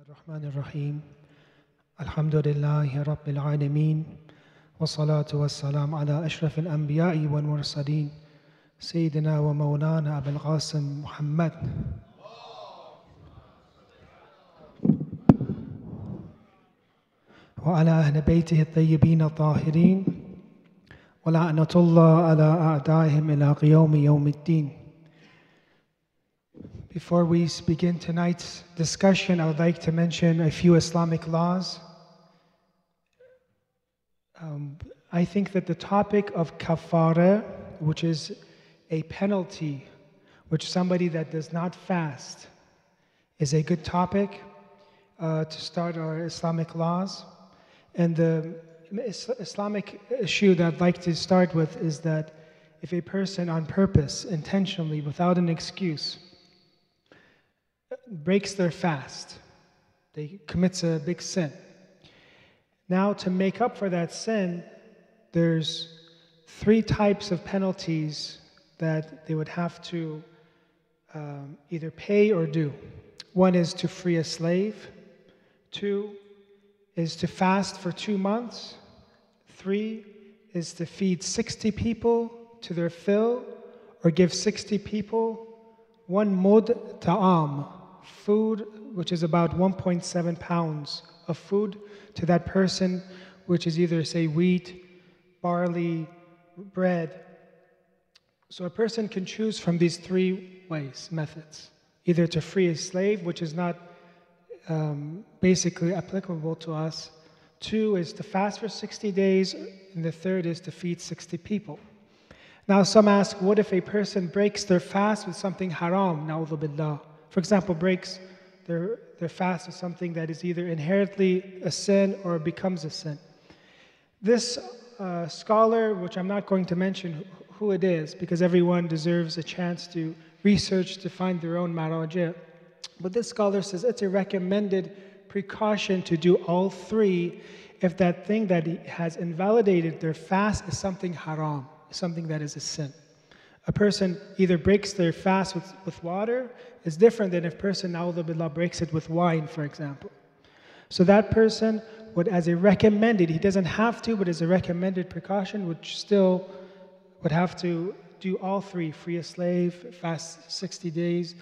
الرحمن الرحيم الحمد لله رب العالمين والصلاة والسلام على أشرف الأنبياء والمرسلين سيدنا ومولانا أبي القاسم محمد وعلى أهل بيته الطيبين الطاهرين ولعنة الله على أعدائهم إلى يوم الدين. Before we begin tonight's discussion, I would like to mention a few Islamic laws. I think that the topic of kafara, which is a penalty, which somebody that does not fast, is a good topic to start our Islamic laws. And the Islamic issue that I'd like to start with is that if a person on purpose, intentionally, without an excuse, breaks their fast, they commits a big sin. Now, to make up for that sin, there's three types of penalties that they would have to either pay or do. One is to free a slave. Two is to fast for 2 months. 3 is to feed 60 people to their fill, or give 60 people 1 mud ta'am, food, which is about 1.7 pounds of food to that person, which is either, say, wheat, barley, bread. So a person can choose from these 3 methods. Either to free a slave, which is not basically applicable to us. 2 is to fast for 60 days, and the 3rd is to feed 60 people. Now some ask, what if a person breaks their fast with something haram, na'udhu billah? For example, breaks their fast with something that is either inherently a sin or becomes a sin. This scholar, which I'm not going to mention who it is, because everyone deserves a chance to research to find their own maraji', but this scholar says it's a recommended precaution to do all 3 if that thing that has invalidated their fast is something haram, something that is a sin. A person either breaks their fast with water is different than if a person, na'udhu billah, breaks it with wine, for example. So that person would, as a recommended, he doesn't have to, but as a recommended precaution, would still would have to do all 3, free a slave, fast 60 days,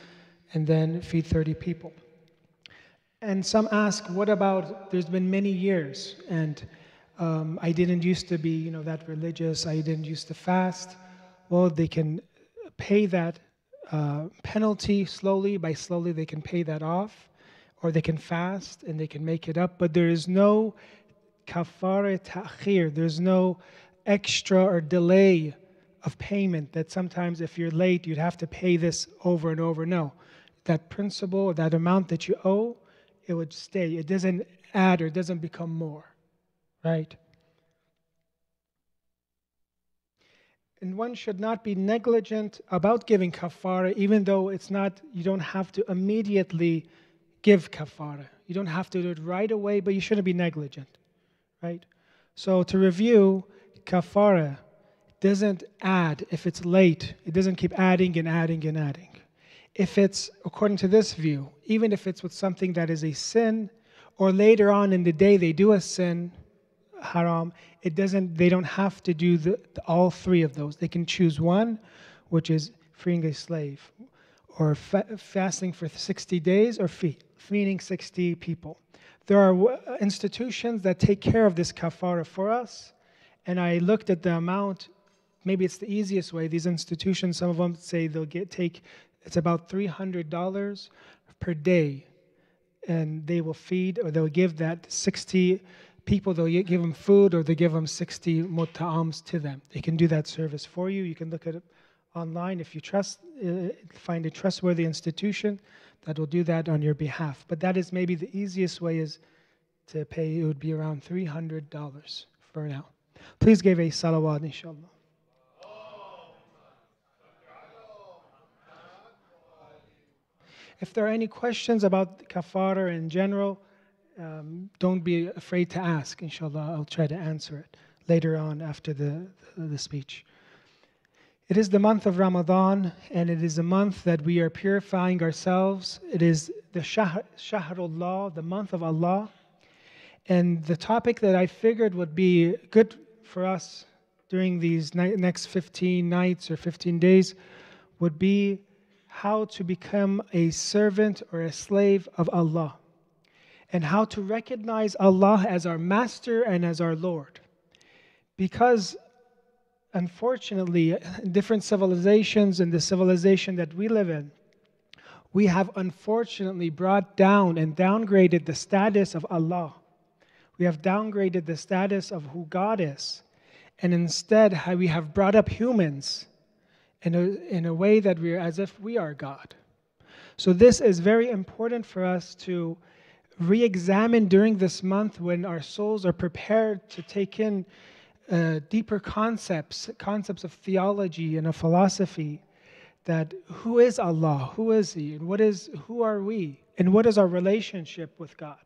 and then feed 30 people. And some ask, what about, there's been many years, and I didn't used to be, that religious, I didn't used to fast. Well, they can pay that penalty slowly. By slowly, they can pay that off, or they can fast and they can make it up. But there is no kafara ta'khir. There's no extra or delay of payment that sometimes if you're late, you'd have to pay this over and over. No, that principle, that amount that you owe, it would stay. It doesn't add or it doesn't become more, right? And one should not be negligent about giving kafara, even though it's not, you don't have to immediately give kafara. You don't have to do it right away, but you shouldn't be negligent, right? So to review, kafara doesn't add if it's late. It doesn't keep adding and adding and adding. If it's, according to this view, even if it's with something that is a sin, or later on in the day they do a sin, haram, they don't have to do all 3 of those. They can choose one, which is freeing a slave, or fasting for 60 days, or feeding 60 people. There are institutions that take care of this kafara for us, and I looked at the amount. Maybe it's the easiest way. These institutions, some of them say it's about $300 per day, and they will feed, or they'll give that 60 people, they'll give them food, or they give them 60 muta'ams to them. They can do that service for you. You can look at it online if you find a trustworthy institution that will do that on your behalf. But that is maybe the easiest way is to pay. It would be around $300 for now. Please give a salawat, inshallah. If there are any questions about kafara in general, don't be afraid to ask. Inshallah, I'll try to answer it later on after the speech. It is the month of Ramadan, and it is a month that we are purifying ourselves. It is the Shahrullah, the month of Allah. And the topic that I figured would be good for us during these next 15 nights or 15 days would be how to become a servant or a slave of Allah, and how to recognize Allah as our master and as our Lord. Because unfortunately, in different civilizations, in the civilization that we live in, we have unfortunately brought down and downgraded the status of Allah. We have downgraded the status of who God is. And instead, we have brought up humans in a way that we're as if we are God. So this is very important for us to re-examine during this month when our souls are prepared to take in deeper concepts of theology and of philosophy, that who is Allah, who is He, and who are we, and what is our relationship with God.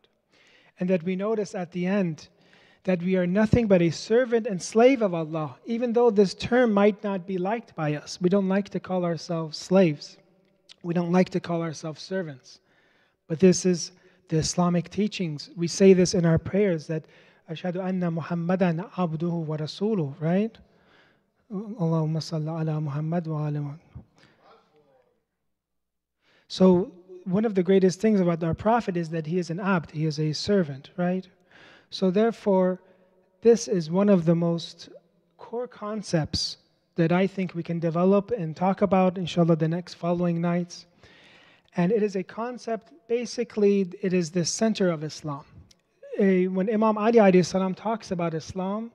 And that we notice at the end that we are nothing but a servant and slave of Allah, even though this term might not be liked by us. We don't like to call ourselves slaves. We don't like to call ourselves servants. But this is the Islamic teachings. We say this in our prayers, that Ashhadu anna Muhammadan abduhu wa rasuluh, right? Allahumma salli ala Muhammad wa ala Muhammad. So one of the greatest things about our Prophet is that he is an abd, he is a servant, right? So therefore, this is one of the most core concepts that I think we can develop and talk about, inshallah, the next following nights. And it is a concept, basically, it is the center of Islam. When Imam Ali alayhi salam talks about Islam,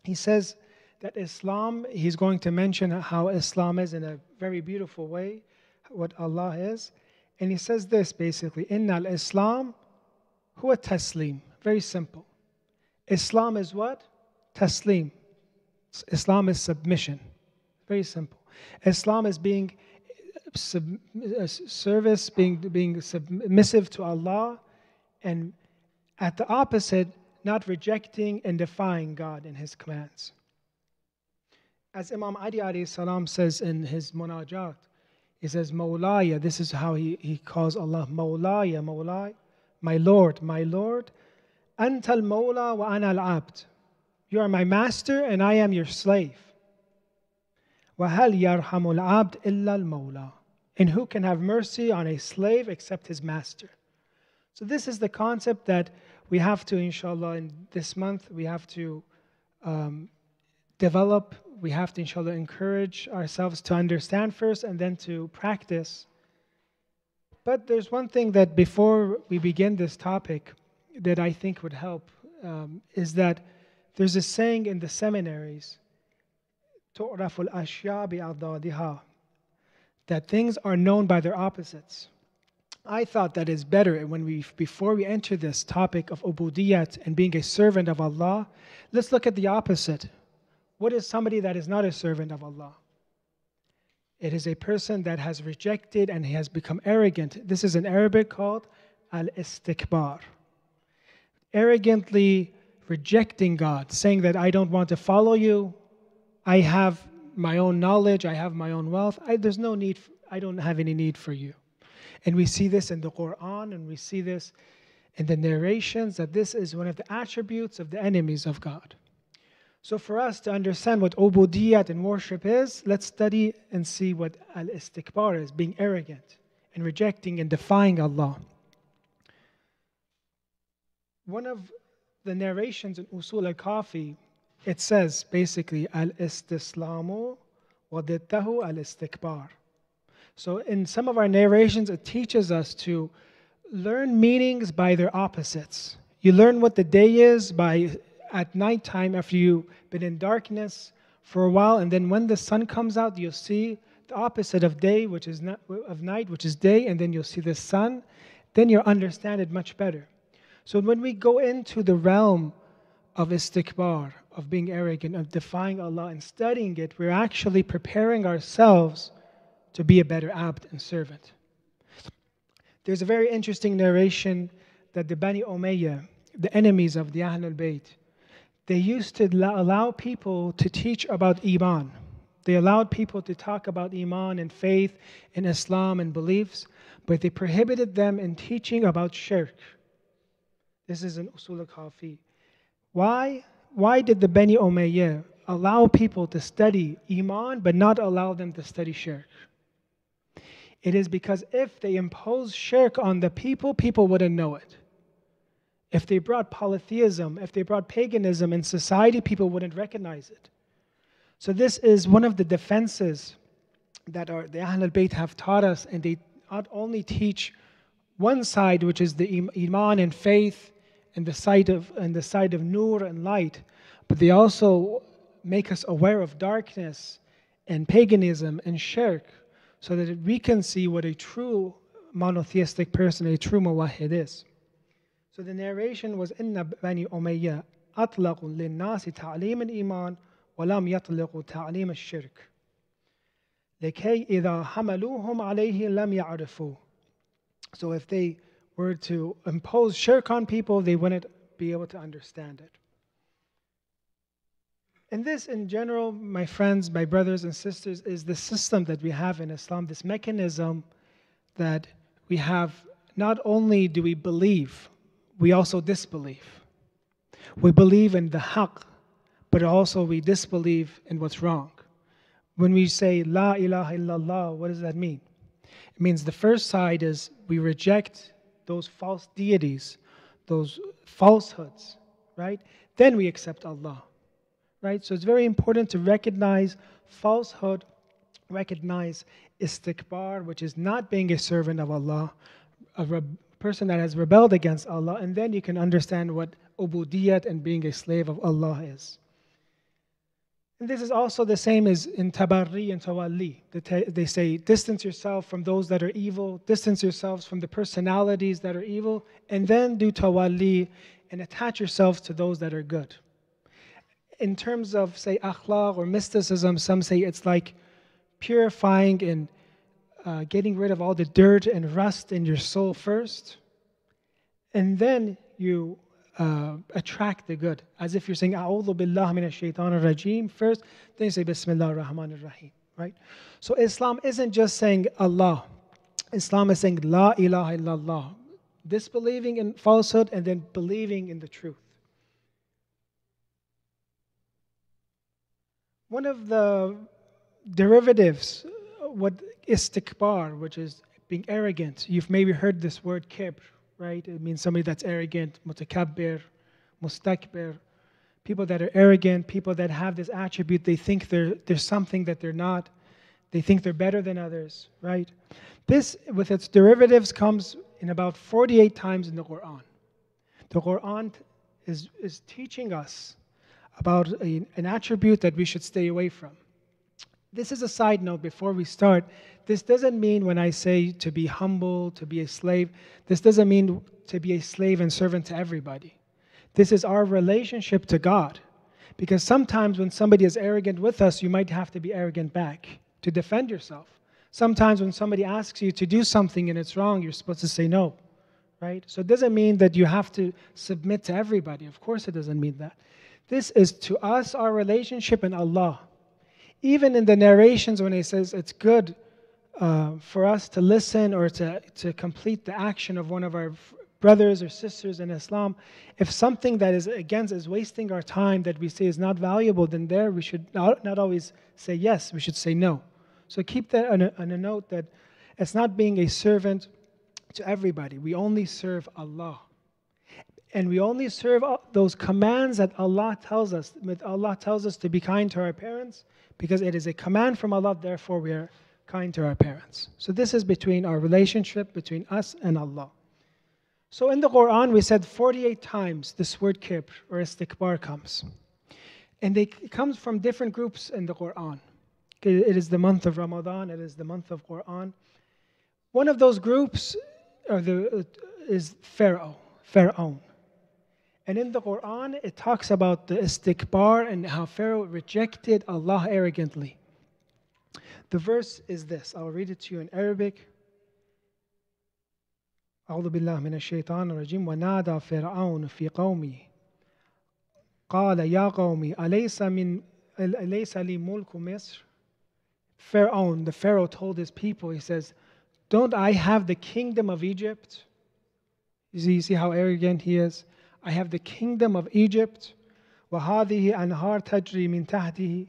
he says that Islam, he's going to mention how Islam is in a very beautiful way, what Allah is. And he says this basically, Inna al-Islam huwa taslim. Very simple. Islam is what? Taslim. Islam is submission. Very simple. Islam is being service, being submissive to Allah, and at the opposite, not rejecting and defying God and His commands. As Imam Ali alayhi salam says in his munajat, he says, Mawlaya, this is how he calls Allah, Mawlaya, Mawlaya, my Lord, Anta al-Mawla wa ana al-Abd. You are my master and I am your slave. وَهَلْ يَرْحَمُ الْعَبْدِ إِلَّا الْمَوْلَى. And who can have mercy on a slave except his master? So this is the concept that we have to, inshallah, in this month, we have to develop. We have to, inshallah, encourage ourselves to understand first and then to practice. But there's one thing that before we begin this topic that I think would help, is that there's a saying in the seminaries, تُعْرَفُ الْأَشْيَاء بِأَضْدَادِهَا, that things are known by their opposites. I thought that is better before we enter this topic of ubudiyat and being a servant of Allah, let's look at the opposite. What is somebody that is not a servant of Allah? It is a person that has rejected and has become arrogant. This is in Arabic called al-Istikbar. Arrogantly rejecting God, saying that I don't want to follow you, I have my own knowledge, I have my own wealth, I don't have any need for you. And we see this in the Quran, and we see this in the narrations, that this is one of the attributes of the enemies of God. So for us to understand what ubudiyat and worship is, let's study and see what al-istikbar is, being arrogant and rejecting and defying Allah. One of the narrations in Usul al-Kafi, it says basically, al-istislamu wa dittahu al-istikbar. So in some of our narrations, it teaches us to learn meanings by their opposites. You learn what the day is at nighttime, after you've been in darkness for a while, and then when the sun comes out, you'll see the opposite of day, which is of night, which is day, and then you'll see the sun. Then you'll understand it much better. So when we go into the realm of istikbar, of being arrogant, of defying Allah and studying it, we're actually preparing ourselves to be a better abd and servant. There's a very interesting narration that the Bani Umayyah, the enemies of the Ahlul Bayt, they used to allow people to teach about Iman. They allowed people to talk about Iman and faith and Islam and beliefs, but they prohibited them in teaching about shirk. This is an usul al-kafi. Why did the Bani Umayyah allow people to study Iman but not allow them to study shirk? It is because if they imposed shirk on the people, people wouldn't know it. If they brought polytheism, if they brought paganism in society, people wouldn't recognize it. So this is one of the defenses that the Ahlul Bayt have taught us, and they not only teach one side, which is the Iman and faith, and the side of nur and light, but they also make us aware of darkness and paganism and shirk, so that we can see what a true monotheistic person, a true muwahhid is. So the narration was, إن بني أمية أطلقوا للناس تعليم الإيمان ولم يطلقوا تعليم الشرك لكي إذا حملوهم عليه لم يعرفوه. So if they were to impose shirk on people, they wouldn't be able to understand it. And this, in general, my friends, my brothers and sisters, is the system that we have in Islam, this mechanism that we have. Not only do we believe, we also disbelieve. We believe in the haqq, but also we disbelieve in what's wrong. When we say La ilaha illallah, what does that mean? It means the first side is we reject those false deities, those falsehoods, right? Then we accept Allah. Right? So it's very important to recognize falsehood, recognize istikbar, which is not being a servant of Allah, a person that has rebelled against Allah, and then you can understand what ubudiyat and being a slave of Allah is. And this is also the same as in tabarri and tawalli. They say, distance yourself from those that are evil, distance yourselves from the personalities that are evil, and then do tawalli and attach yourselves to those that are good. In terms of, say, akhlaq or mysticism, some say it's like purifying and getting rid of all the dirt and rust in your soul first, and then you attract the good. As if you're saying, A'udhu billah minash shaitanir rajim first, then you say, Bismillah ar-Rahmanir Rahim, right? So Islam isn't just saying Allah. Islam is saying, La ilaha illallah. Disbelieving in falsehood and then believing in the truth. One of the derivatives, what istikbar, which is being arrogant. You've maybe heard this word kibr, right? It means somebody that's arrogant, mutakabbir, mustakbir. People that are arrogant, people that have this attribute, they think there's something that they're not. They think they're better than others, right? This, with its derivatives, comes in about 48 times in the Quran. The Quran is teaching us about an attribute that we should stay away from. This is a side note before we start. This doesn't mean when I say to be humble, to be a slave, this doesn't mean to be a slave and servant to everybody. This is our relationship to God. Because sometimes when somebody is arrogant with us, you might have to be arrogant back to defend yourself. Sometimes when somebody asks you to do something and it's wrong, you're supposed to say no, right? So it doesn't mean that you have to submit to everybody. Of course it doesn't mean that. This is to us our relationship in Allah. Even in the narrations when it says it's good for us to listen or to complete the action of one of our brothers or sisters in Islam, if something that is against is wasting our time that we say is not valuable, then there we should not always say yes, we should say no. So keep that on a note that it's not being a servant to everybody. We only serve Allah. And we only serve those commands that Allah tells us. Allah tells us to be kind to our parents because it is a command from Allah, therefore we are kind to our parents. So this is between our relationship between us and Allah. So in the Quran we said 48 times this word kibr or istikbar comes. And it comes from different groups in the Quran. It is the month of Ramadan, it is the month of Quran. One of those groups is Pharaoh. And in the Quran, it talks about the istikbar and how Pharaoh rejected Allah arrogantly. The verse is this. I'll read it to you in Arabic. أعوذ بالله من الشيطان الرجيم ونادى فرعون في قومه قال يا قومي أليس لي ملك مصر The Pharaoh told his people, he says, don't I have the kingdom of Egypt? You see how arrogant he is? I have the kingdom of Egypt. وَهَذِهِ أَنْهَارْ تَجْرِي مِنْ تَحْتِهِ.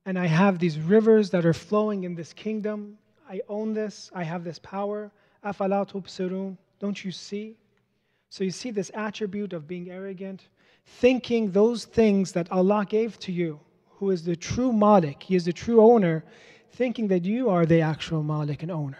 And I have these rivers that are flowing in this kingdom. I own this. I have this power. أَفَلَا تُبْصِرُونَ. Don't you see? So you see this attribute of being arrogant, thinking those things that Allah gave to you, who is the true Malik, He is the true owner, thinking that you are the actual Malik and owner.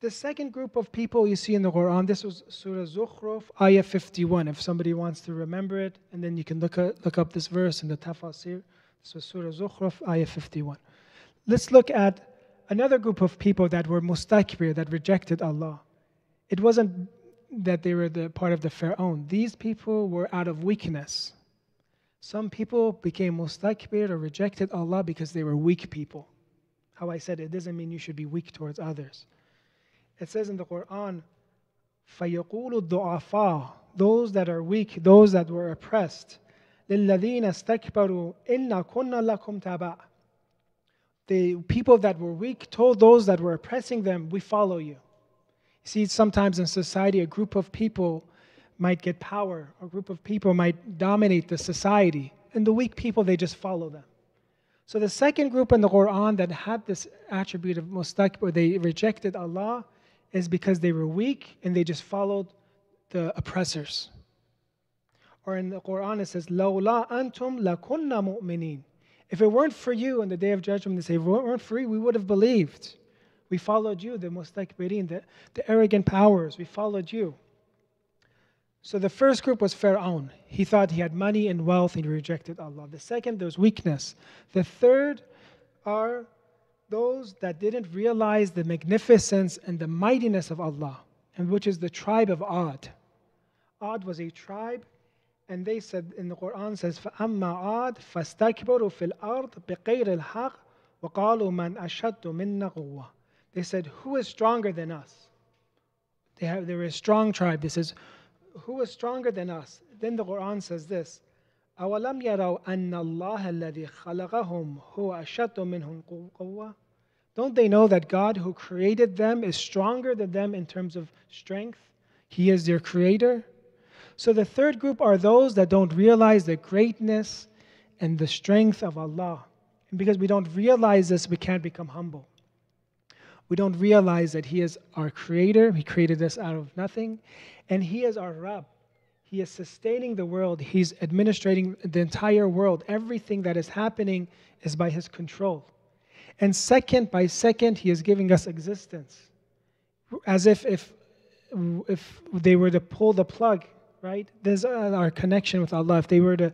The second group of people you see in the Quran, this was Surah Zukhruf Ia 51, if somebody wants to remember it, and then you can look up this verse in the Tafasir. This was Surah Zukhruf Ia 51. Let's look at another group of people that were mustakbir, that rejected Allah. It wasn't that they were the part of the Pharaoh. These people were out of weakness. Some people became mustakbir or rejected Allah because they were weak people. How I said, it doesn't mean you should be weak towards others. It says in the Quran, فَيَقُولُ الضُّعَفَاءُ, those that are weak, those that were oppressed, لِلَّذِينَ اسْتَكْبَرُوا إِنَّا كُنَّا لَكُمْ تَبَعًا. The people that were weak told those that were oppressing them, we follow you. You see, sometimes in society, a group of people might get power, a group of people might dominate the society, and the weak people, they just follow them. So the second group in the Quran that had this attribute of mustakbir, they rejected Allah, is because they were weak and they just followed the oppressors. Or in the Quran it says, لَوْلَا أَنْتُمْ لَكُنَّا مُؤْمِنِينَ. If it weren't for you on the Day of Judgment, they say, if it weren't for you, we would have believed. We followed you, the mustakbirin, the arrogant powers, we followed you. So the first group was Pharaoh. He thought he had money and wealth and he rejected Allah. The second, there was weakness. The third are those that didn't realize the magnificence and the mightiness of Allah, and which is the tribe of Ad. Ad was a tribe, and they said in the Quran says, فَأَمَّا عَادْ فَاسْتَكْبَرُوا فِي الْأَرْضِ بِغَيْرِ الْحَقِّ وَقَالُوا مَنْ أَشَدُّ مِنَّا قُوَّةً. They said, who is stronger than us? They were a strong tribe. They says, who is stronger than us? Then the Quran says this, أَوَلَمْ يَرَوْا أَنَّ اللَّهَ الَّذِي خَلَقَهُمْ هُوَ أَشَدُّ مِنْهُمْ قُوَّةً. Don't they know that God who created them is stronger than them in terms of strength? He is their creator. So the third group are those that don't realize the greatness and the strength of Allah. And because we don't realize this, we can't become humble. We don't realize that He is our creator. He created us out of nothing. And He is our Rabb. He is sustaining the world. He's administrating the entire world. Everything that is happening is by His control. And second by second, He is giving us existence. As if they were to pull the plug, right? There's our connection with Allah. If they were to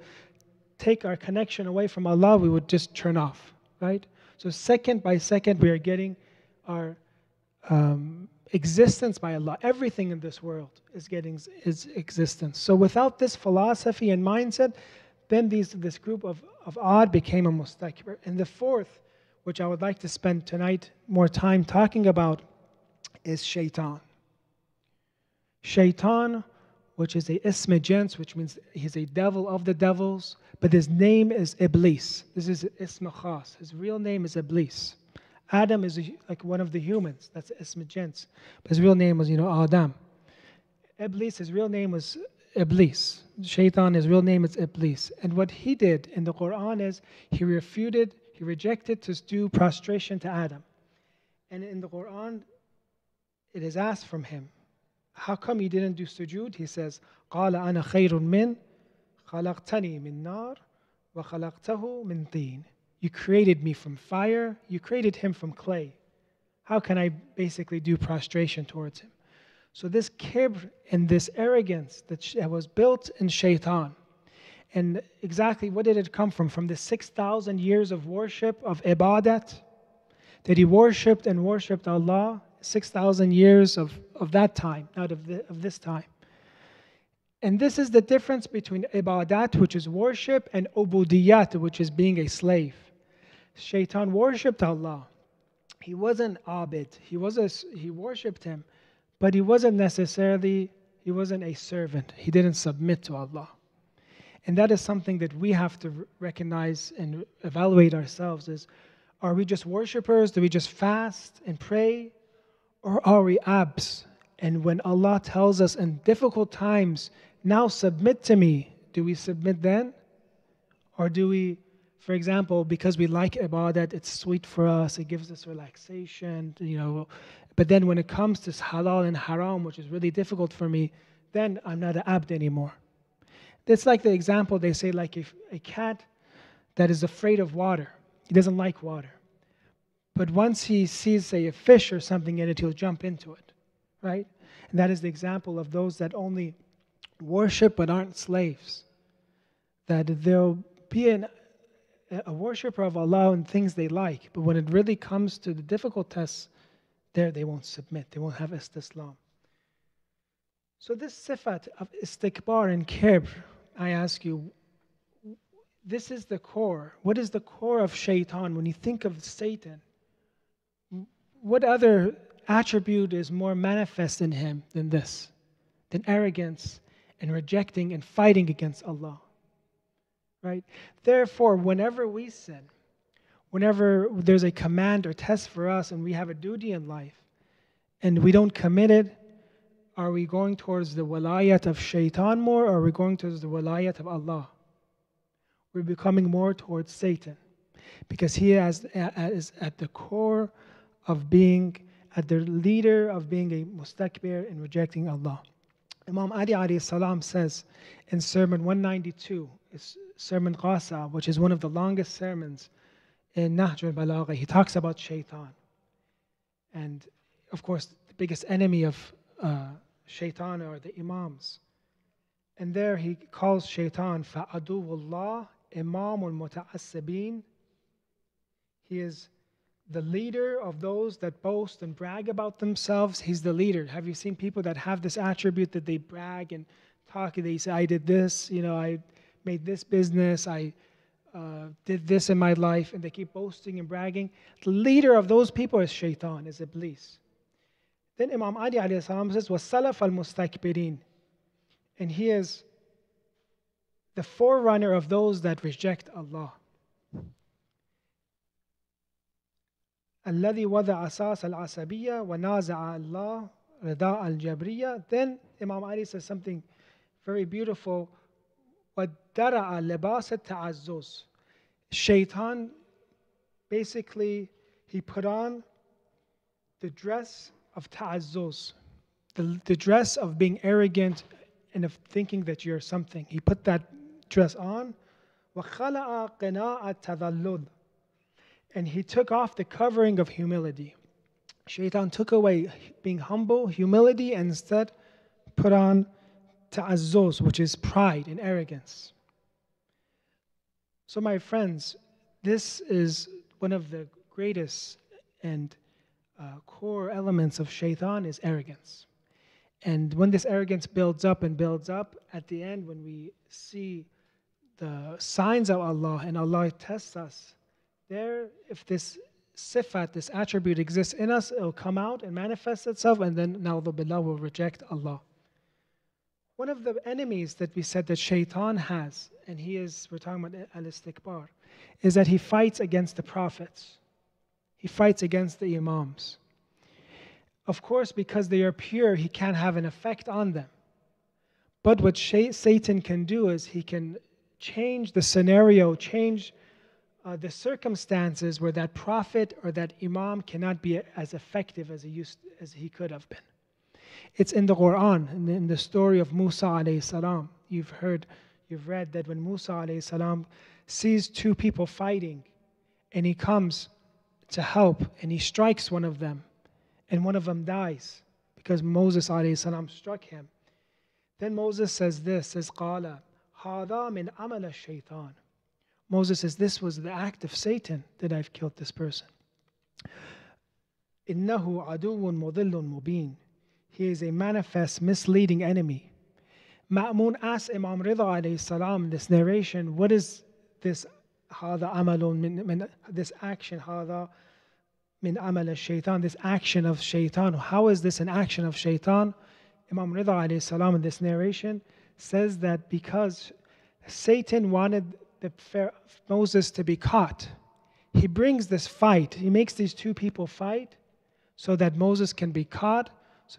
take our connection away from Allah, we would just turn off, right? So second by second, we are getting our existence by Allah. Everything in this world is getting its existence. So without this philosophy and mindset, then this group of Ad became a mustakbir. And the fourth, which I would like to spend tonight more time talking about, is Shaitan. Shaitan, which is a ism jins, which means he's a devil of the devils, but his name is Iblis. This is ism khas. His real name is Iblis. Adam is like one of the humans. That's ism jins. But his real name was, Adam. Iblis, his real name was Iblis. Shaitan, his real name is Iblis. And what he did in the Quran is he rejected to do prostration to Adam. And in the Quran, it is asked from him, how come you didn't do sujood? He says, قَالَ أَنَا خَيْرٌ مِّن خَلَقْتَنِي مِن نَارٍ وَخَلَقْتَهُ مِن طِينٍ. You created me from fire, you created him from clay. How can I basically do prostration towards him? So this kibr and this arrogance that was built in Shaitan. And exactly what did it come from? From the 6,000 years of worship, of ibadat, that he worshipped and worshipped Allah, 6,000 years of that time, not of this time. And this is the difference between ibadat, which is worship, and ubudiyat, which is being a slave. Shaitan worshipped Allah. He wasn't abid. He worshipped him, but he wasn't a servant. He didn't submit to Allah. And that is something that we have to recognize and evaluate ourselves is, are we just worshipers? Do we just fast and pray? Or are we abs? And when Allah tells us in difficult times, now submit to me, do we submit then? Or do we, for example, because we like ibadat, it's sweet for us, it gives us relaxation, but then when it comes to halal and haram, which is really difficult for me, then I'm not an abd anymore. It's like the example they say, like if a cat that is afraid of water, he doesn't like water. But once he sees, say, a fish or something in it, he'll jump into it, right? And that is the example of those that only worship but aren't slaves. That they'll be a worshiper of Allah in things they like, but when it really comes to the difficult tests, there they won't submit, they won't have istislam. So this sifat of istikbar and kibr, I ask you, this is the core. What is the core of shaitan? When you think of Satan, what other attribute is more manifest in him than this? Than arrogance and rejecting and fighting against Allah. Right? Therefore, whenever we sin, whenever there's a command or test for us and we have a duty in life and we don't commit it, are we going towards the walayat of shaitan more, or are we going towards the walayat of Allah? We're becoming more towards Satan because he is at the core of being, at the leader of being a mustakbir and rejecting Allah. Imam Ali alayhi salam says in Sermon 192, Sermon Qasa, which is one of the longest sermons in Nahj al-Balagha, he talks about shaitan. And of course, the biggest enemy of shaitan are the imams. And there he calls shaitan fa'aduwullah imamul muta'assibin. He is the leader of those that boast and brag about themselves. He's the leader. Have you seen people that have this attribute that they brag and talk? They say, I did this, I made this business, I did this in my life, and they keep boasting and bragging. The leader of those people is shaitan, is Iblis. Then Imam Ali alayhi salam says, وَالسَّلَفَ الْمُسْتَكْبِرِينَ. And he is the forerunner of those that reject Allah. الَّذِي وَضَعَ أَسَاسَ الْعَصَبِيَّةِ وَنَازَعَ اللَّهَ رِضَاءَ الْجَبْرِيَّةِ. Then Imam Ali says something very beautiful. وَدَّرَعَ لِبَاسَ التَّعَزُّزِ. Shaitan, basically, he put on the dress of ta'azzuz, the dress of being arrogant and of thinking that you're something. He put that dress on. وَخَلَعَ قِنَاءَ التَّذَلُّلِ. And he took off the covering of humility. Shaitan took away being humble, humility, and instead put on ta'azzuz, which is pride and arrogance. So my friends, this is one of the greatest and core elements of shaitan is arrogance. And when this arrogance builds up and builds up, at the end when we see the signs of Allah and Allah tests us, there, if this sifat, this attribute exists in us, it will come out and manifest itself, and then na'udhu billah will reject Allah. One of the enemies that we said that shaitan has, and we're talking about al-istikbar, is that he fights against the prophets. He fights against the imams. Of course, because they are pure, he can't have an effect on them. But what Satan can do is he can change the scenario, change the circumstances where that prophet or that imam cannot be as effective as he could have been. It's in the Quran, in the story of Musa Al-Salaam. You've read that when Musa Al-Salaam sees two people fighting, and he comes to help, and he strikes one of them, and one of them dies because Moses Al-Salaam struck him. Then Moses says this, قَالَ هَذَا مِنْ عَمَلَ الشَّيْطَانِ. Moses says, this was the act of Satan that I've killed this person. إِنَّهُ عَدُوٌ مُضِلٌ مُبِينٌ. He is a manifest, misleading enemy. Ma'mun asked Imam Rida alayhi salam in this narration, what is this هَذَا عَمَلٌ this action, هَذَا مِنْ عَمَلَ الشَّيْطَانِ, this action of shaitan. How is this an action of shaitan? Imam Rida alayhi salam in this narration says that because Satan wanted Moses to be caught. He brings this fight. He makes these two people fight so that Moses can be caught.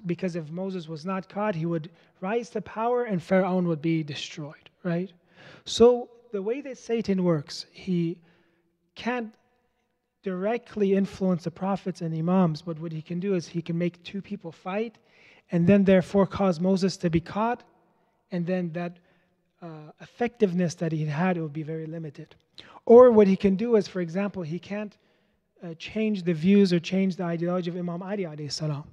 Because if Moses was not caught, he would rise to power and Pharaoh would be destroyed, right? So the way that Satan works, he can't directly influence the prophets and imams, but what he can do is he can make two people fight and then therefore cause Moses to be caught, and then that effectiveness that he had, it would be very limited. Or what he can do is, for example, he can't change the views or change the ideology of Imam Ali alayhi salam,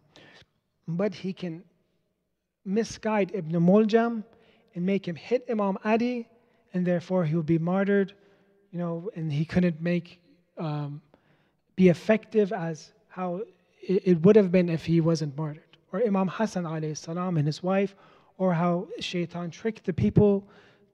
but he can misguide Ibn Muljam and make him hit Imam Ali, and therefore he will be martyred, and he couldn't be effective as how it would have been if he wasn't martyred. Or Imam Hassan alayhi salam and his wife, or how Shaitan tricked the people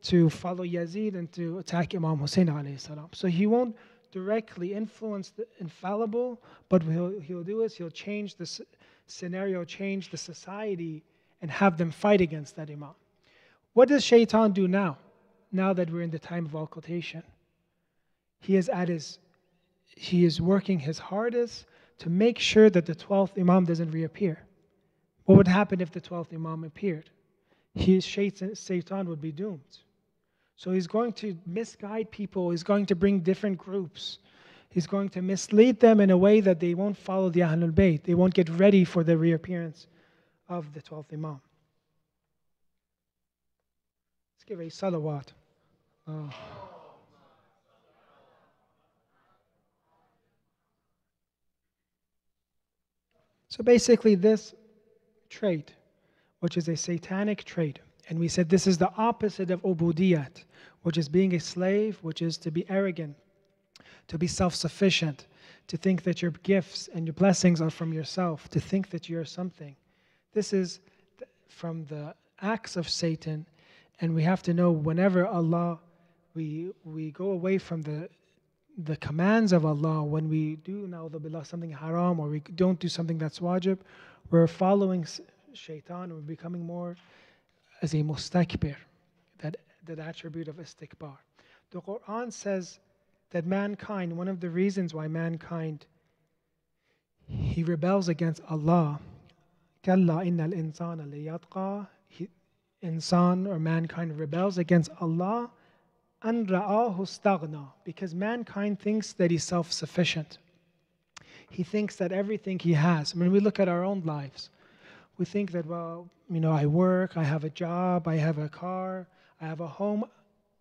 to follow Yazid and to attack Imam Hussein alayhi salam. So he won't directly influence the infallible, but what he'll do is he'll change the scenario, change the society, and have them fight against that Imam. What does Shaitan do now? Now that we're in the time of occultation, he is working his hardest to make sure that the 12th Imam doesn't reappear. What would happen if the 12th Imam appeared? Shaitan would be doomed. So he's going to misguide people. He's going to bring different groups. He's going to mislead them in a way that they won't follow the Ahlul Bayt. They won't get ready for the reappearance of the 12th Imam. Let's give a salawat. Oh. So basically this trait, which is a satanic trait, and we said this is the opposite of ubudiyat, which is being a slave, which is to be arrogant, to be self-sufficient, to think that your gifts and your blessings are from yourself, to think that you're something. This is from the acts of Satan, and we have to know whenever we go away from the commands of Allah, when we do na'udhu something haram, or we don't do something that's wajib, we're following Shaitan, we're becoming more as a mustakbir, that attribute of istikbar. The Quran says that mankind, one of the reasons why mankind, he rebels against Allah, كَلَّا إِنَّ الْإِنسَانَ لِيَطْغَى, insan or mankind rebels against Allah, أَنْ رَآهُ اسْتَغْنَى, because mankind thinks that he's self-sufficient. He thinks that everything he has, when we look at our own lives, we think that, I work, I have a job, I have a car, I have a home.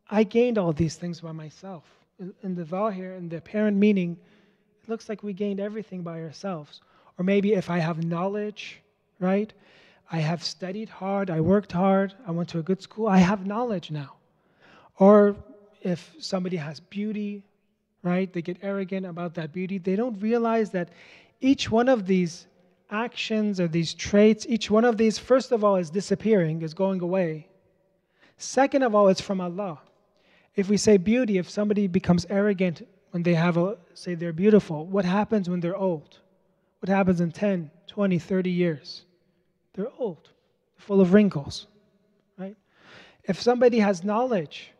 I gained all these things by myself. In the zahir, in the apparent meaning, it looks like we gained everything by ourselves. Or maybe if I have knowledge, right? I have studied hard, I worked hard, I went to a good school, I have knowledge now. Or if somebody has beauty, right? They get arrogant about that beauty. They don't realize that each one of these actions or these traits, each one of these, first of all, is disappearing, is going away. Second of all, it's from Allah. If we say beauty, if somebody becomes arrogant when they say they're beautiful, what happens when they're old? What happens in 10, 20, 30 years? They're old, full of wrinkles, right? If somebody has knowledge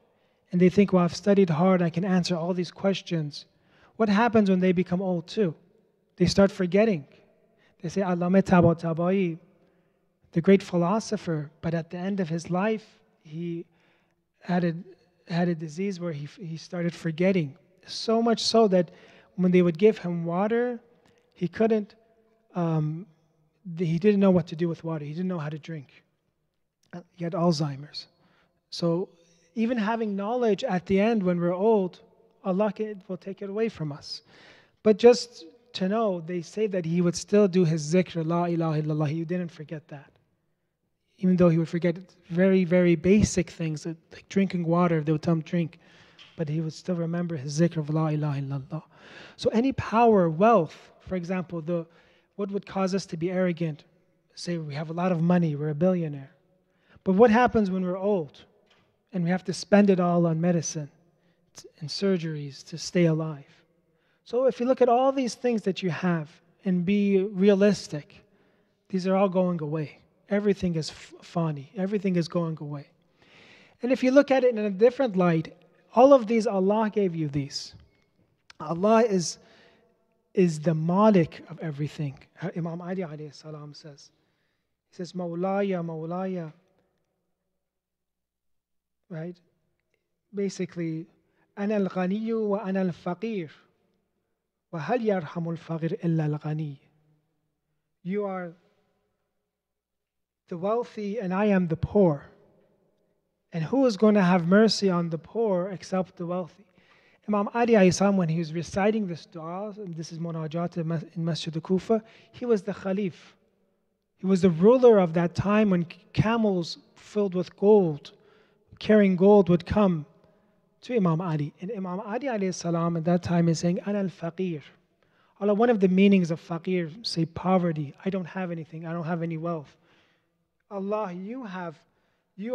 and they think, I've studied hard, I can answer all these questions, what happens when they become old too? They start forgetting. They say, Allame Tabatabai, the great philosopher, but at the end of his life, he had a disease where he started forgetting. So much so that when they would give him water, he couldn't, he didn't know what to do with water. He didn't know how to drink. He had Alzheimer's. So even having knowledge at the end when we're old, Allah will take it away from us. But just to know, they say that he would still do his zikr, la ilaha illallah. He didn't forget that. Even though he would forget very, very basic things, like drinking water, they would tell him drink. But he would still remember his zikr of la ilaha illallah. So any power, wealth, for example, what would cause us to be arrogant? Say we have a lot of money, we're a billionaire. But what happens when we're old and we have to spend it all on medicine and surgeries to stay alive? So if you look at all these things that you have and be realistic, these are all going away. Everything is fani. Everything is going away. And if you look at it in a different light, all of these, Allah gave you these. Allah is the Malik of everything. Imam Ali alayhi salam says. He says, Mawlaya, Mawlaya. Right? Basically, أنا الغني وأنا الفقير وهل يرحم الفقير إلا الغني. You are the wealthy and I am the poor. And who is going to have mercy on the poor except the wealthy? Imam Ali alayhi salam, when he was reciting this dua, and this is munajat in Masjid al-Kufa, he was the Khalif. He was the ruler of that time when camels filled with gold, carrying gold, would come to Imam Ali. And Imam Ali alayhi salam at that time is saying, Ana al-faqir. Allah, one of the meanings of faqir, say poverty. I don't have anything. I don't have any wealth. Allah, you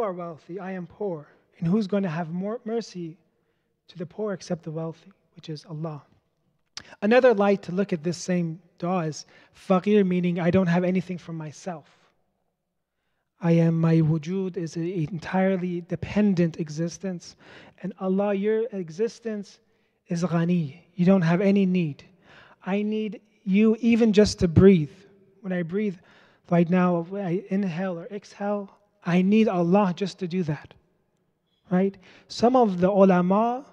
are wealthy. I am poor. And who's going to have more mercy to the poor except the wealthy, which is Allah. Another light to look at this same dua is faqir, meaning I don't have anything for myself. My wujud is an entirely dependent existence. And Allah, your existence is ghani. You don't have any need. I need you even just to breathe. When I breathe right now, when I inhale or exhale, I need Allah just to do that. Right? Some of the ulama,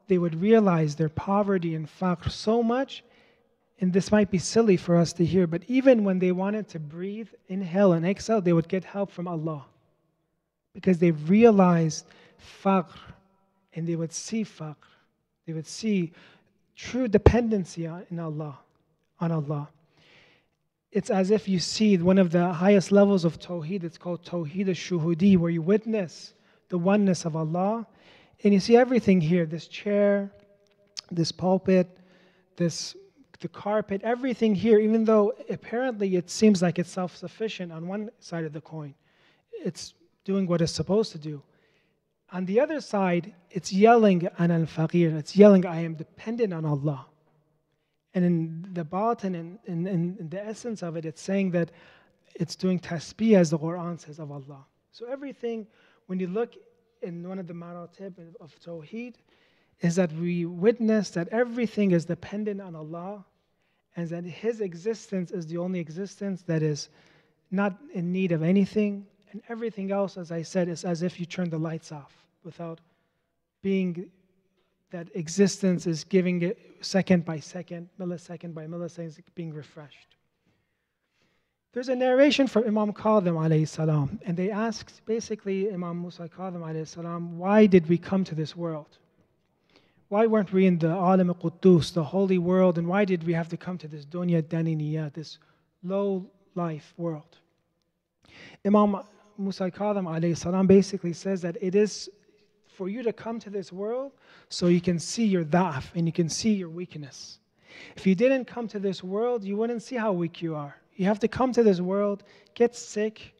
they would realize their poverty and faqr so much, and this might be silly for us to hear, but even when they wanted to breathe, inhale and exhale, they would get help from Allah. Because they realized faqr, and they would see faqr. They would see true dependency on Allah. It's as if you see one of the highest levels of Tawheed, it's called Tawheed al-Shuhudi, where you witness the oneness of Allah. And you see everything here, this chair, this pulpit, the carpet, everything here, even though apparently it seems like it's self-sufficient on one side of the coin. It's doing what it's supposed to do. On the other side, it's yelling, Ana al-faqir. It's yelling, I am dependent on Allah. And in the batin, in the essence of it, it's saying that it's doing tasbih, as the Quran says, of Allah. So everything, when you look in one of the maratib of Tawheed, is that we witness that everything is dependent on Allah, and that His existence is the only existence that is not in need of anything, and everything else, as I said, is as if you turn the lights off without being, that existence is giving it second by second, millisecond by millisecond, being refreshed. There's a narration from Imam Kadhim alayhi salam, and they asked basically Imam Musa Kadhim alayhi salam, why did we come to this world? Why weren't we in the Alam al-Quddus, the holy world, and why did we have to come to this dunya daniniya, this low life world? Imam Musa Kadhim alayhi salam basically says that it is for you to come to this world so you can see your da'af and you can see your weakness. If you didn't come to this world, you wouldn't see how weak you are. You have to come to this world, get sick,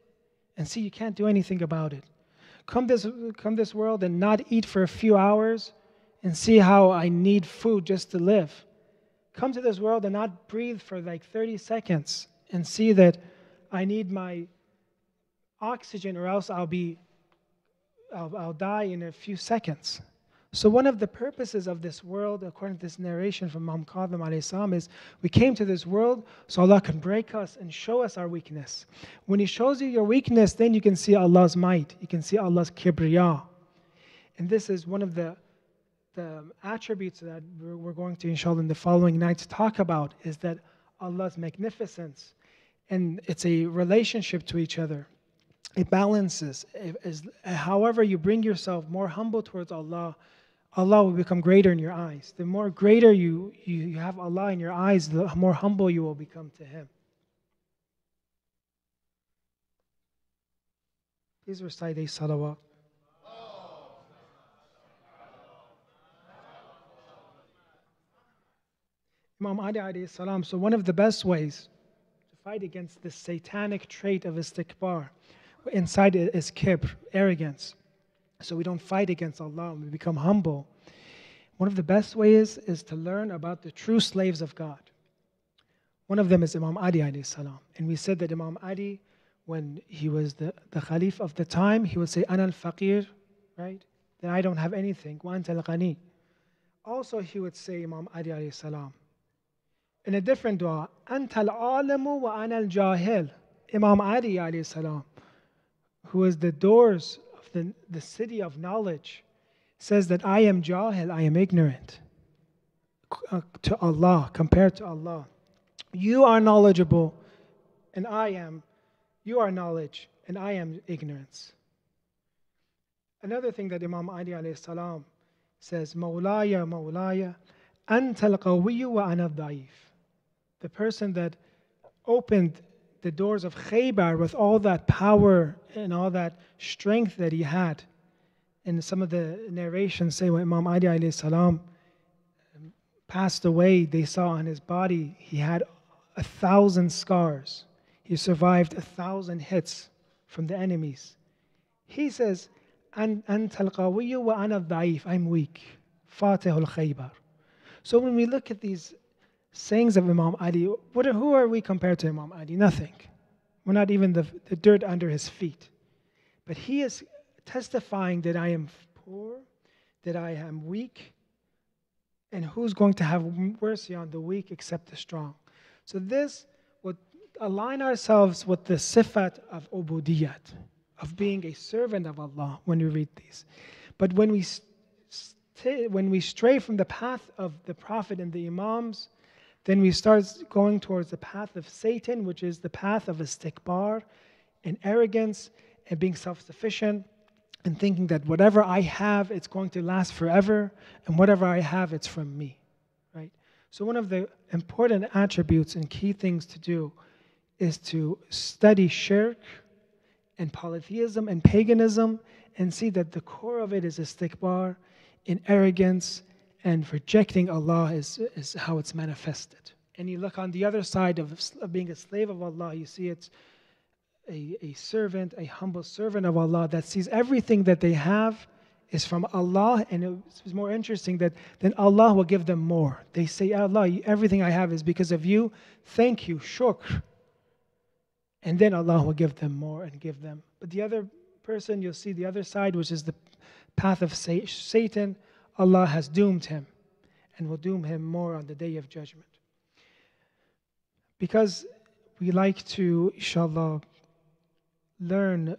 and see you can't do anything about it. Come this world and not eat for a few hours and see how I need food just to live. Come to this world and not breathe for like 30 seconds and see that I need my oxygen or else I'll die in a few seconds. So one of the purposes of this world, according to this narration from Imam Kadhim alayhi salam, is we came to this world so Allah can break us and show us our weakness. When He shows you your weakness, then you can see Allah's might. You can see Allah's kibriya. And this is one of the attributes that we're going to, inshallah, in the following nights talk about, is that Allah's magnificence. And it's a relationship to each other. It balances. However you bring yourself more humble towards Allah, Allah will become greater in your eyes. The more greater you have Allah in your eyes, the more humble you will become to Him. Please recite a salawat. Imam Ali alayhi salam, so one of the best ways to fight against this satanic trait of istikbar, inside it is kibr, arrogance. So we don't fight against Allah, we become humble. One of the best ways is to learn about the true slaves of God. One of them is Imam Ali alayhi salam. And we said that Imam Ali, when he was the Khalif of the time, he would say, Ana al-faqir right? That I don't have anything. وَأَنْتَ الْغَنِي. Also, he would say, Imam Ali alayhi salam, in a different dua, أَنْتَ الْعَالِمُ وَأَنَا الْجَاهِلُ. Imam Ali alayhi salam, who is the doors of the city of knowledge, says that I am jahil, I am ignorant to Allah, compared to Allah. You are knowledgeable, and you are knowledge, and I am ignorance. Another thing that Imam Ali alayhi salam says, Mawlaya, Mawlaya, Anta al-Qawiyyu wa ana al-Da'if. The person that opened the doors of Khaybar with all that power and all that strength that he had. And some of the narrations say when Imam Ali alayhi salam passed away, they saw on his body he had 1,000 scars. He survived 1,000 hits from the enemies. He says, Anta al-Qawiyyu wa ana al-Da'if. I'm weak. Fatihul Khaybar. So when we look at these sayings of Imam Ali, who are we compared to Imam Ali? Nothing. We're not even the dirt under his feet. But he is testifying that I am poor, that I am weak, and who's going to have mercy on the weak except the strong? So this would align ourselves with the sifat of ubudiyat, of being a servant of Allah when we read these. But when we stray from the path of the Prophet and the Imams, then we start going towards the path of Satan, which is the path of istikbar and arrogance and being self-sufficient and thinking that whatever I have, it's going to last forever, and whatever I have, it's from me, right? So one of the important attributes and key things to do is to study shirk and polytheism and paganism and see that the core of it is istikbar, in arrogance, and rejecting Allah is how it's manifested. And you look on the other side of being a slave of Allah, you see it's a servant, a humble servant of Allah that sees everything that they have is from Allah, and it's more interesting that then Allah will give them more. They say, Allah, everything I have is because of you. Thank you, shukr. And then Allah will give them more and give them. But the other person, you'll see the other side, which is the path of Satan. Allah has doomed him and will doom him more on the day of judgment. Because we like to, inshallah, learn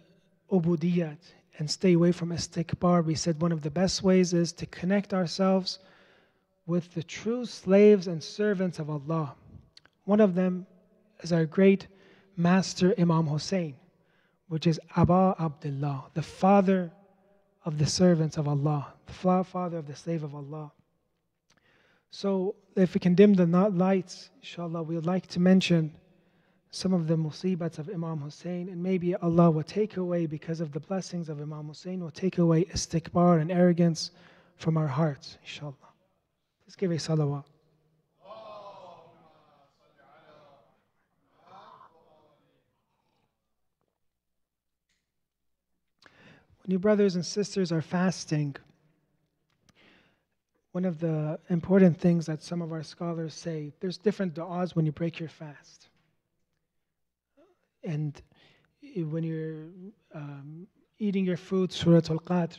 ubudiyat and stay away from istikbar, we said one of the best ways is to connect ourselves with the true slaves and servants of Allah. One of them is our great master Imam Hussein, which is Aba Abdullah, the father of the servants of Allah, the father of the slave of Allah. So if we can dim the lights, inshallah, we would like to mention some of the musibats of Imam Hussein, and maybe Allah will take away, because of the blessings of Imam Hussein, will take away istikbar and arrogance from our hearts, inshallah. Let's give a salawat. When you brothers and sisters are fasting, one of the important things that some of our scholars say, there's different du'as when you break your fast. And when you're eating your food, Surah Al-Qadr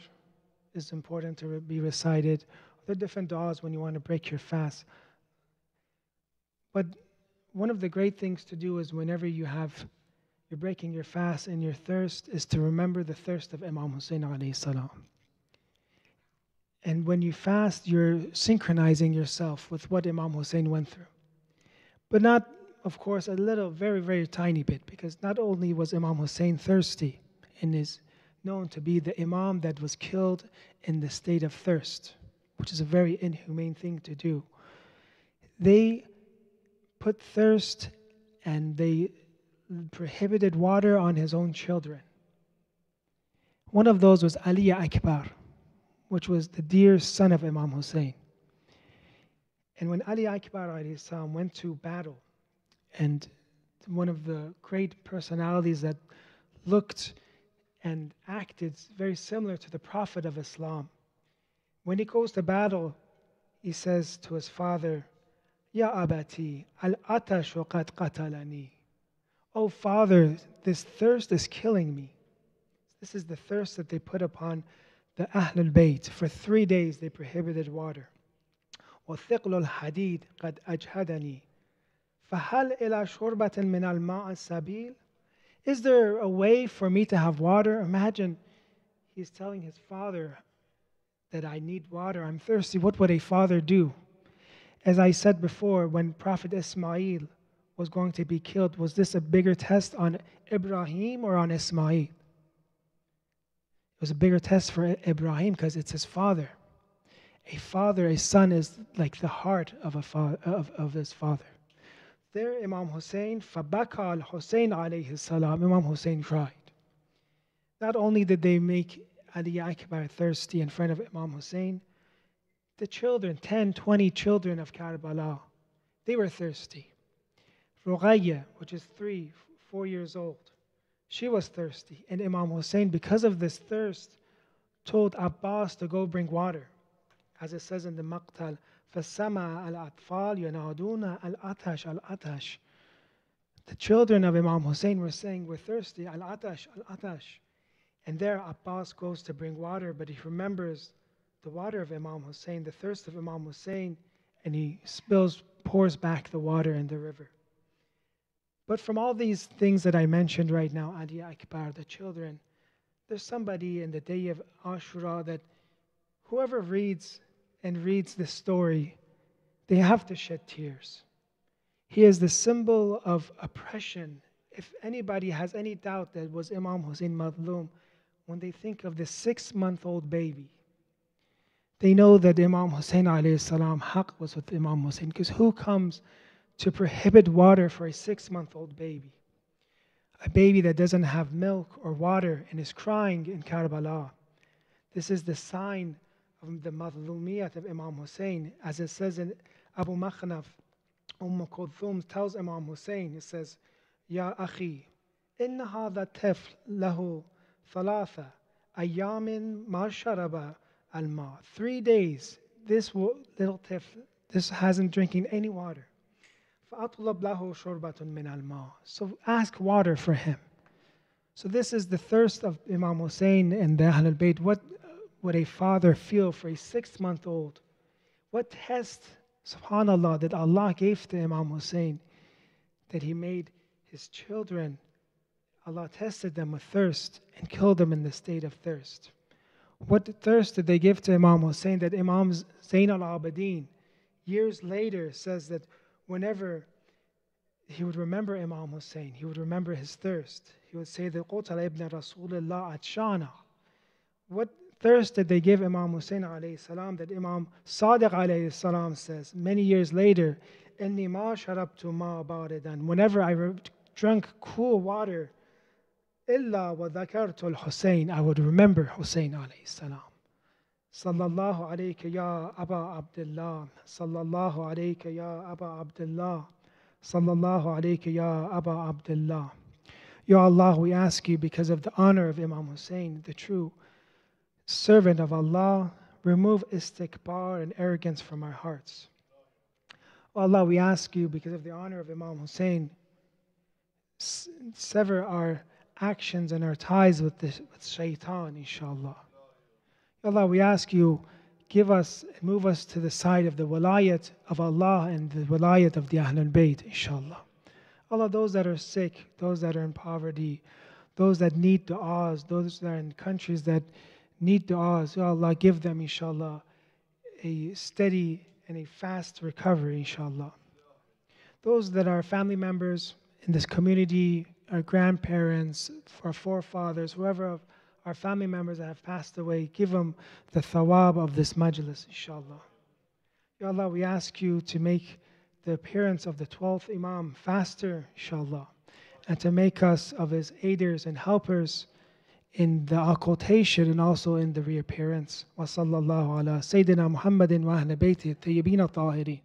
is important to be recited. There are different du'as when you want to break your fast. But one of the great things to do is whenever you're breaking your fast and your thirst, is to remember the thirst of Imam Hussein alayhi salam. And when you fast, you're synchronizing yourself with what Imam Hussein went through. But not, of course, a little, very, very tiny bit, because not only was Imam Hussein thirsty and is known to be the Imam that was killed in the state of thirst, which is a very inhumane thing to do. They put thirst and they prohibited water on his own children. One of those was Ali Akbar, which was the dear son of Imam Hussein. And when Ali Akbar went to battle, and one of the great personalities that looked and acted very similar to the Prophet of Islam, when he goes to battle, he says to his father, Ya abati, al-atashu qad qatalani. Oh father, this thirst is killing me. This is the thirst that they put upon the Ahlul Bayt, for 3 days they prohibited water. وَثِقْلُ الْحَدِيدِ قَدْ أَجْهَدَنِي فَهَلْ إِلَى شُرْبَةٍ مِّنَ الْمَاءِ السَّبِيلِ. Is there a way for me to have water? Imagine he's telling his father that I need water, I'm thirsty. What would a father do? As I said before, when Prophet Ismail was going to be killed, was this a bigger test on Ibrahim or on Ismail? It was a bigger test for Ibrahim because it's his father. A father, a son is like the heart of his father. There, Imam Hussein, فَبَكَى الْحُسَيْنَ عَلَيْهِ السَّلَامِ, Imam Hussein cried. Not only did they make Ali Akbar thirsty in front of Imam Hussein, the children, 10, 20 children of Karbala, they were thirsty. Ruqayya, which is 3, 4 years old, she was thirsty. And Imam Hussein, because of this thirst, told Abbas to go bring water. As it says in the Maqtal, فَسَمَعَ الْأَطْفَالُ يَنَادُونَ الْأَطَشْ الْأَطَشْ. The children of Imam Hussein were saying, we're thirsty, al-atash, al-atash. And there Abbas goes to bring water, but he remembers the water of Imam Hussein, the thirst of Imam Hussein, and he pours back the water in the river. But from all these things that I mentioned right now, Ali Akbar, the children, there's somebody in the day of Ashura that whoever reads this story, they have to shed tears. He is the symbol of oppression. If anybody has any doubt that was Imam Hussein Madlum, when they think of the 6-month-old baby, they know that Imam Hussein alayhi salam, haq was with Imam Hussein, because who comes to prohibit water for a 6-month-old baby? A baby that doesn't have milk or water and is crying in Karbala. This is the sign of the madlumiyat of Imam Hussein. As it says in Abu Makhnaf, Kulthum tells Imam Hussein, it says, Ya akhi, inna hadha tifl lahu thalatha ayamin ma sharaba al-ma. 3 days, this little tifl, this hasn't drinking any water. فَأَطْلَبْ لَهُ شُرْبَةٌ مِّنَ الْمَاءِ. So ask water for him. So this is the thirst of Imam Hussein and the Ahlul Bayt. What would a father feel for a 6-month-old? What test, subhanAllah, that Allah gave to Imam Hussein, that he made his children, Allah tested them with thirst and killed them in the state of thirst. What thirst did they give to Imam Hussein that Imam Zain al-Abidin years later says that whenever he would remember Imam Hussein, he would remember his thirst. He would say that قُتَلَ ibn Rasulullah atshana. What thirst did they give Imam Hussein alayhi salam that Imam Sadiq alayhi salam says many years later, إِنِّي مَا شَرَبْتُ مَا بَارِدًا. Whenever I drank cool water, إِلَّا وَذَكَرْتُ الْحُسَيْنِ, I would remember Hussein alayhi salam. Sallallahu alayka ya Aba Abdullah. Sallallahu alayka ya Aba Abdullah. Sallallahu alayka ya Aba Abdullah. Ya Allah, we ask you because of the honor of Imam Hussein, the true servant of Allah, remove istikbar and arrogance from our hearts. Oh Allah, we ask you because of the honor of Imam Hussein, sever our actions and our ties with Shaitaan, inshallah. Allah, we ask you, give us and move us to the side of the wilayat of Allah and the wilayat of the Ahlul Bayt, inshallah. Allah, those that are sick, those that are in poverty, those that need du'as, those that are in countries that need du'as, Ya Allah, give them, inshallah, a steady and a fast recovery, inshallah. Those that are family members in this community, our grandparents, our forefathers, whoever our family members that have passed away, give them the thawab of this majlis, inshallah. Ya Allah, we ask you to make the appearance of the 12th Imam faster, inshallah, and to make us of his aiders and helpers in the occultation and also in the reappearance. Wa sallallahu ala Sayyidina Muhammadin wa ahli bayti at-tayyibin at-tahirin.